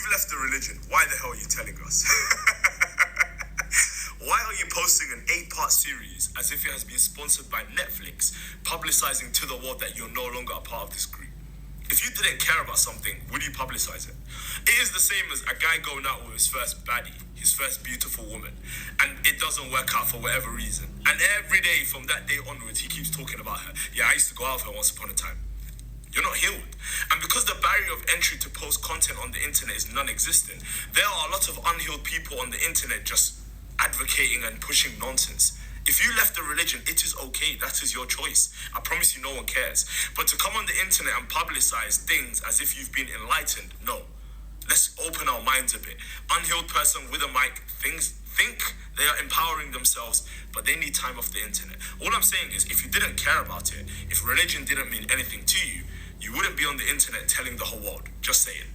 you've left the religion, why the hell are you telling us? Why are you posting an 8-part series as if it has been sponsored by Netflix, publicizing to the world that you're no longer a part of this group? If you didn't care about something, would you publicize it? It is the same as a guy going out with his first baddie, his first beautiful woman, and it doesn't work out for whatever reason. And every day from that day onwards, he keeps talking about her. Yeah, I used to go out with her once upon a time. You're not healed. And because the barrier of entry to post content on the internet is non-existent, there are a lot of unhealed people on the internet just advocating and pushing nonsense. If you left the religion, it is okay. That is your choice. I promise you no one cares. But to come on the internet and publicize things as if you've been enlightened, no. Let's open our minds a bit. Unhealed person with a mic, think they are empowering themselves, but they need time off the internet. All I'm saying is, if you didn't care about it, if religion didn't mean anything to you, you wouldn't be on the internet telling the whole world. Just say it.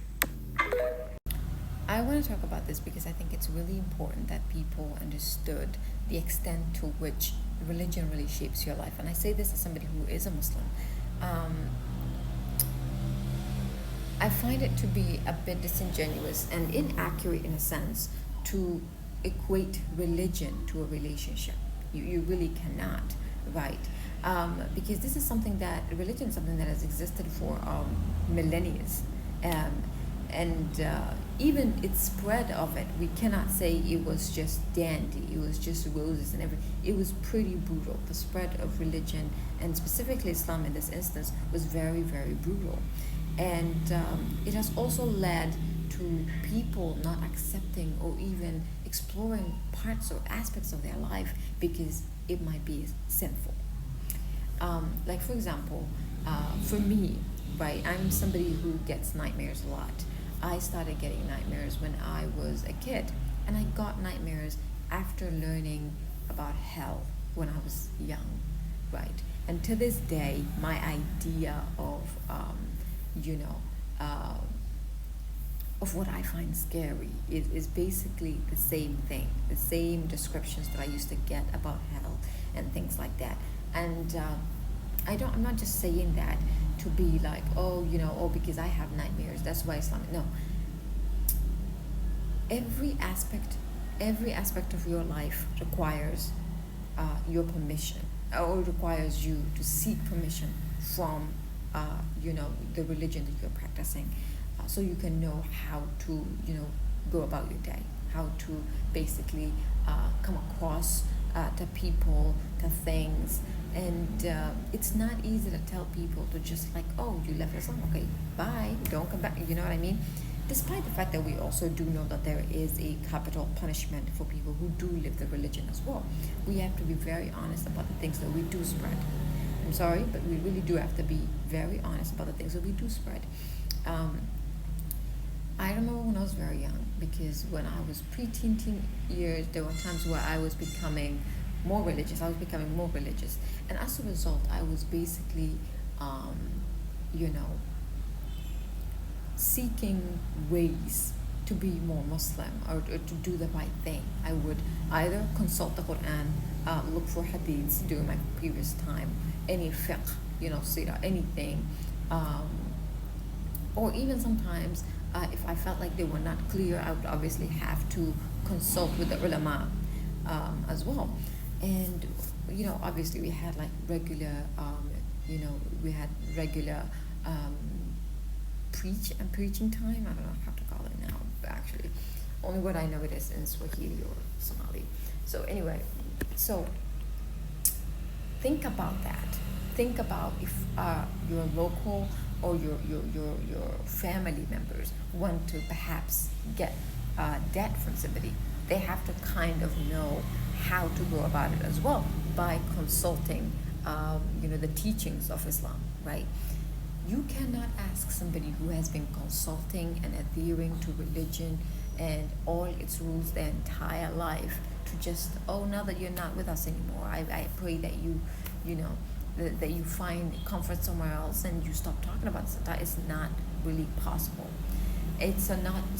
I want to talk about this because I think it's really important that people understood the extent to which religion really shapes your life. And I say this as somebody who is a Muslim. I find it to be a bit disingenuous and inaccurate in a sense to equate religion to a relationship. You really cannot, right? Because this is something that, religion is something that has existed for millennia. And even its spread of it, we cannot say it was just dandy, it was just roses and everything. It was pretty brutal. The spread of religion, and specifically Islam in this instance, was very, very brutal. And it has also led to people not accepting or even exploring parts or aspects of their life because it might be sinful. Like for example, for me, right, I'm somebody who gets nightmares a lot. I started getting nightmares when I was a kid, and I got nightmares after learning about hell when I was young, right? And to this day, my idea of, of what I find scary is basically the same thing, the same descriptions that I used to get about hell and things like that. And I'm not just saying that to be like, because I have nightmares, that's why Islam. No. Every aspect of your life requires your permission, or requires you to seek permission from, the religion that you're practicing, so you can know how to, go about your day, how to basically come across to people, to things. And it's not easy to tell people to just like, oh, you left Islam, okay, bye, don't come back, you know what I mean? Despite the fact that we also do know that there is a capital punishment for people who do live the religion as well. We have to be very honest about the things that we do spread. I'm sorry, but we really do have to be very honest about the things that we do spread. I remember when I was very young, because when I was pre-teen years, there were times where I was becoming more religious. And as a result, I was basically, seeking ways to be more Muslim, or to do the right thing. I would either consult the Quran, look for hadiths during my previous time, any fiqh, sirah, anything, or even sometimes if I felt like they were not clear, I would obviously have to consult with the ulama as well. And obviously we had like regular preaching time. I don't know how to call it now, but actually only what I know it is in Swahili or Somali. So anyway, so think about that. Think about if your local or your family members want to perhaps get debt from somebody, they have to kind of know how to go about it as well by consulting the teachings of Islam, right? You cannot ask somebody who has been consulting and adhering to religion and all its rules their entire life to just, now that you're not with us anymore, I pray that that you find comfort somewhere else and you stop talking about this. That is not really possible. It's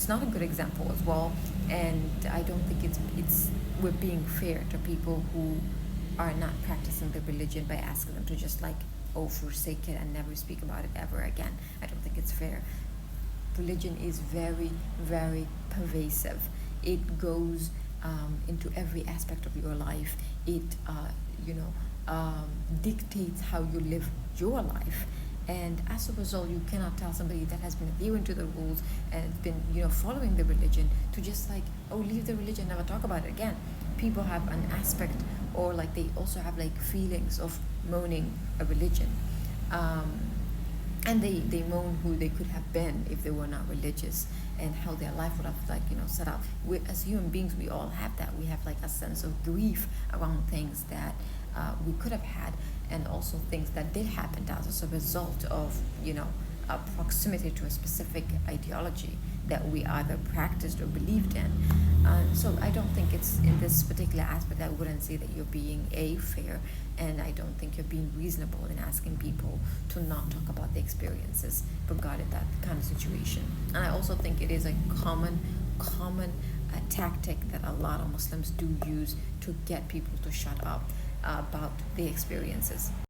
not a good example as well, and I don't think we're being fair to people who are not practicing the religion by asking them to just like forsake it and never speak about it ever again. I don't think it's fair. religion is very, very pervasive. It goes into every aspect of your life. It, you know, dictates how you live your life. And as a result, you cannot tell somebody that has been adherent to the rules and been, following the religion to just like, oh, leave the religion, never talk about it again. People have an aspect, or like they also have like feelings of mourning a religion. And they moan who they could have been if they were not religious, and how their life would have like set out. As human beings, we all have that. We have like a sense of grief around things that we could have had, and also things that did happen to us as a result of a proximity to a specific ideology that we either practiced or believed in. So I don't think it's in this particular aspect. I wouldn't say that you're being fair, and I don't think you're being reasonable in asking people to not talk about the experiences regarding that kind of situation. And I also think it is a common tactic that a lot of Muslims do use to get people to shut up about the experiences.